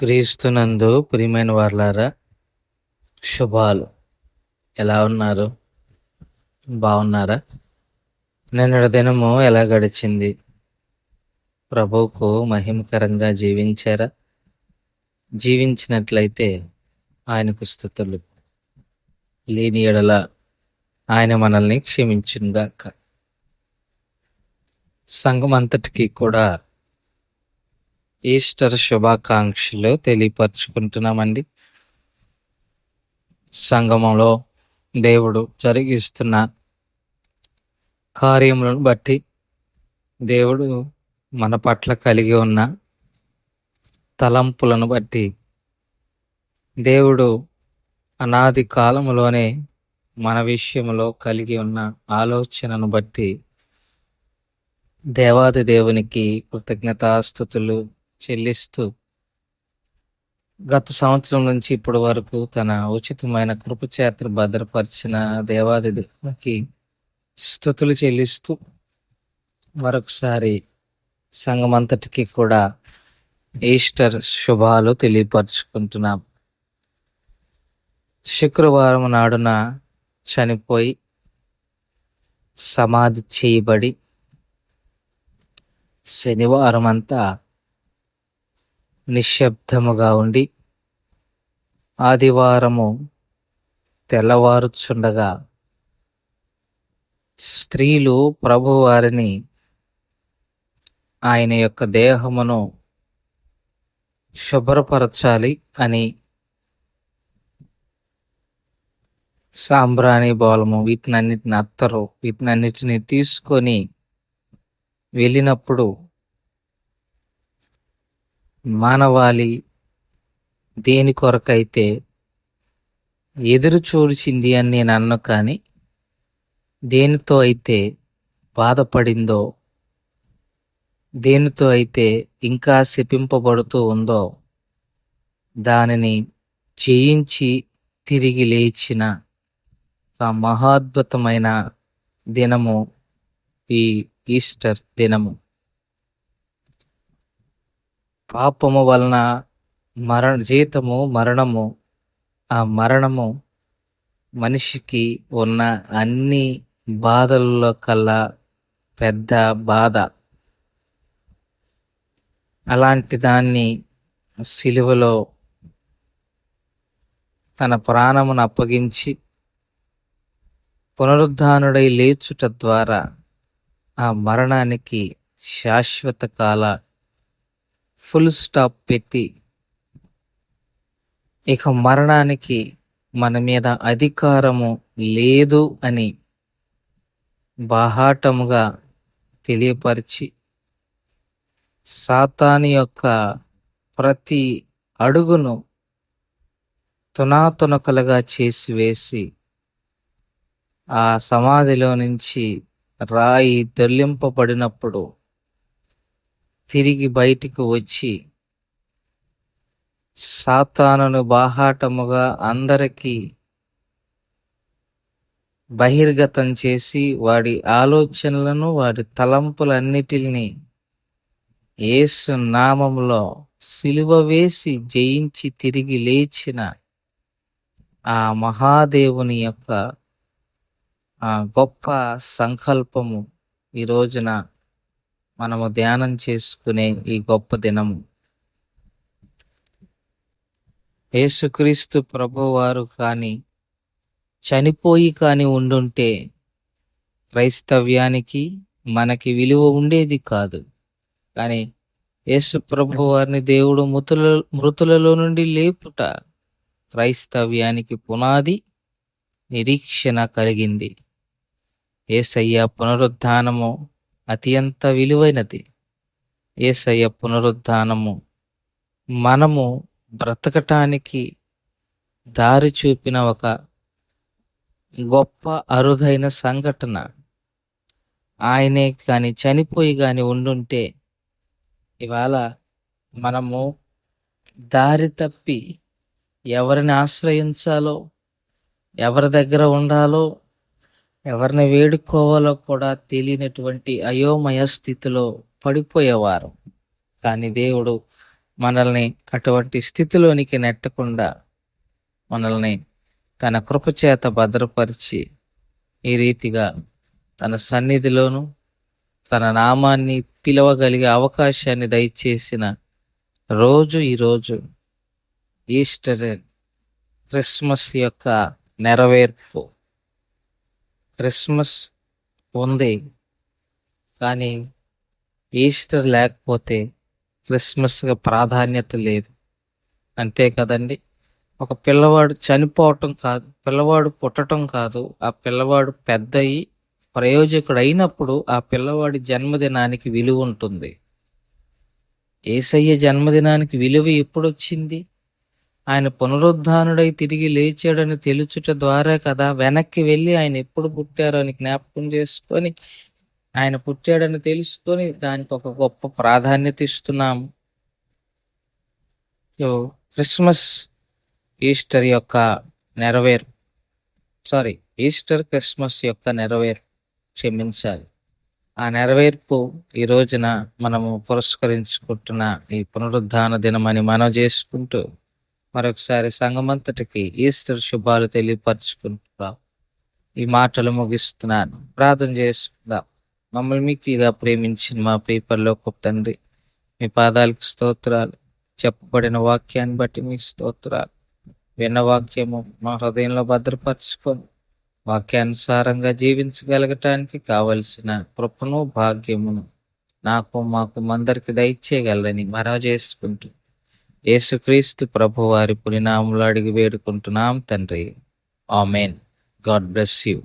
క్రీస్తునందు ప్రియమైన వారలారా, శుభాలు. ఎలా ఉన్నారు? బాగున్నారా? నిన్నటి దినము ఎలా గడిచింది? ప్రభువుకు మహిమకరంగా జీవించారా? జీవించినట్లయితే ఆయనకు స్తుతులు. లేని యెడల ఆయన మనల్ని క్షమించునుగాక. సంఘం అంతటికీ కూడా ఈస్టర్ శుభాకాంక్షలు తెలియపరుచుకుంటున్నామండి. సంఘములో దేవుడు జరిగిస్తున్న కార్యములను బట్టి, దేవుడు మన పట్ల కలిగి ఉన్న తలంపులను బట్టి, దేవుడు అనాది కాలములోనే మన విషయంలో కలిగి ఉన్న ఆలోచనను బట్టి దేవాది దేవునికి కృతజ్ఞతాస్తుతులు చెల్లిస్తూ గత సంవత్సరం నుంచి ఇప్పటి వరకు తన ఉచితమైన కృపచేత భద్రపరిచిన దేవాది దేవునికి స్తుతులు చెల్లిస్తూ మరొకసారి సంఘమంతటికి కూడా ఈస్టర్ శుభాలు తెలియపరుచుకుంటున్నాం. శుక్రవారం నాడున చనిపోయి సమాధి చేయబడి శనివారం అంతా నిశ్శబ్దముగా ఉండి ఆదివారము తెల్లవారుచుండగా స్త్రీలు ప్రభువారిని ఆయన యొక్క దేహమును శుభ్రపరచాలి అని సాంబ్రాణి బోలము వీటినన్నిటిని తీసుకొని వెళ్ళినప్పుడు మానవాళి దేని కొరకైతే ఎదురు చూచింది అని నేను అన్ను, కానీ దేనితో అయితే బాధపడిందో, దేనితో అయితే ఇంకా శపింపబడుతూ ఉందో దానిని జయించి తిరిగి లేచిన ఆ మహాద్భుతమైన దినము ఈ ఈస్టర్ దినము. పాపము వలన జీతము మరణము. ఆ మరణము మనిషికి ఉన్న అన్ని బాధల్లో కల్లా పెద్ద బాధ. అలాంటి దాన్ని సిలువలో తన ప్రాణమును అప్పగించి పునరుద్ధానుడై లేచుట ద్వారా ఆ మరణానికి శాశ్వత కాల ఫుల్ స్టాప్ పెట్టి, ఇక మరణానికి మన మీద అధికారము లేదు అని బాహాటముగా తెలియపరిచి, సాతాను యొక్క ప్రతి అడుగును తునాతునకలుగా చేసివేసి, ఆ సమాధిలో నుంచి రాయి దొర్లింపబడినప్పుడు తిరిగి బయటికి వచ్చి సాతానును బాహాటముగా అందరికీ బహిర్గతం చేసి, వాడి ఆలోచనలను, వాడి తలంపులన్నిటిని యేసు నామములో సిలువ వేసి జయించి తిరిగి లేచిన ఆ మహాదేవుని యొక్క ఆ గొప్ప సంకల్పము ఈ రోజున మనము ధ్యానం చేసుకునే ఈ గొప్ప దినము. యేసుక్రీస్తు ప్రభువారు కానీ చనిపోయి కానీ ఉండుంటే క్రైస్తవ్యానికి మనకి విలువ ఉండేది కాదు. కానీ యేసు ప్రభువారిని దేవుడు మృతులలో నుండి లేపుట క్రైస్తవ్యానికి పునాది, నిరీక్షణ కలిగింది. యేసయ్య పునరుద్ధానము అత్యంత విలువైనది. యేసయ్య పునరుద్ధానము మనము బ్రతకటానికి దారి చూపిన ఒక గొప్ప అరుదైన సంఘటన. ఆయనే కానీ చనిపోయి కానీ ఉండుంటే ఇవాళ మనము దారి తప్పి ఎవరిని ఆశ్రయించాలో, ఎవరి దగ్గర ఉండాలో, ఎవరిని వేడుకోవాలో కూడా తెలియనటువంటి అయోమయ స్థితిలో పడిపోయేవారు. కానీ దేవుడు మనల్ని అటువంటి స్థితిలోనికి నెట్టకుండా మనల్ని తన కృపచేత భద్రపరిచి ఈ రీతిగా తన సన్నిధిలోను తన నామాన్ని పిలవగలిగే అవకాశాన్ని దయచేసిన రోజు ఈరోజు ఈస్టర్, క్రిస్మస్ యొక్క నెరవేర్పు. క్రిస్మస్ ఉంది, కానీ ఈస్టర్ లేకపోతే క్రిస్మస్గా ప్రాధాన్యత లేదు. అంతే కదండి. ఒక పిల్లవాడు చనిపోవటం కాదు, పిల్లవాడు పుట్టడం కాదు, ఆ పిల్లవాడు పెద్ద అయి ప్రయోజకుడు అయినప్పుడు ఆ పిల్లవాడి జన్మదినానికి విలువ ఉంటుంది. యేసయ్య జన్మదినానికి విలువ ఎప్పుడొచ్చింది? ఆయన పునరుద్ధానుడై తిరిగి లేచాడని తెలుచుట ద్వారా కదా. వెనక్కి వెళ్ళి ఆయన ఎప్పుడు పుట్టారో అని జ్ఞాపకం చేసుకొని, ఆయన పుట్టాడని తెలుసుకొని దానికి ఒక గొప్ప ప్రాధాన్యత ఇస్తున్నాము. క్రిస్మస్ ఈస్టర్ యొక్క నెరవేర్పు, ఈస్టర్ క్రిస్మస్ యొక్క నెరవేర్పు, క్షమించాలి. ఆ నెరవేర్పు ఈ రోజున మనము పురస్కరించుకుంటున్న ఈ పునరుద్ధాన దినమని మనం చేసుకుంటూ మరొకసారి సంఘమంతటికి ఈస్టర్ శుభాలు తెలియపరచుకుంటున్నాం. ఈ మాటలు ముగిస్తున్నాను. ప్రార్థన చేసుకుందాం. మమ్మల్ని మిక్కిలిగా ప్రేమించిన మా ప్రియ పరలోకపు తండ్రి, మీ పాదాలకు స్తోత్రాలు. చెప్పబడిన వాక్యాన్ని బట్టి మీకు స్తోత్రాలు. విన్న వాక్యము మా హృదయంలో భద్రపరచుకొని వాక్యానుసారంగా జీవించగలగటానికి కావలసిన కృపను భాగ్యమును నాకు మాకు అందరికి దయచేయగలరని మనవి చేసుకుంటూ యేసుక్రీస్తు ప్రభు వారి పునినాములు అడిగి వేడుకుంటున్నాం తండ్రి. ఆమెన్. God bless you.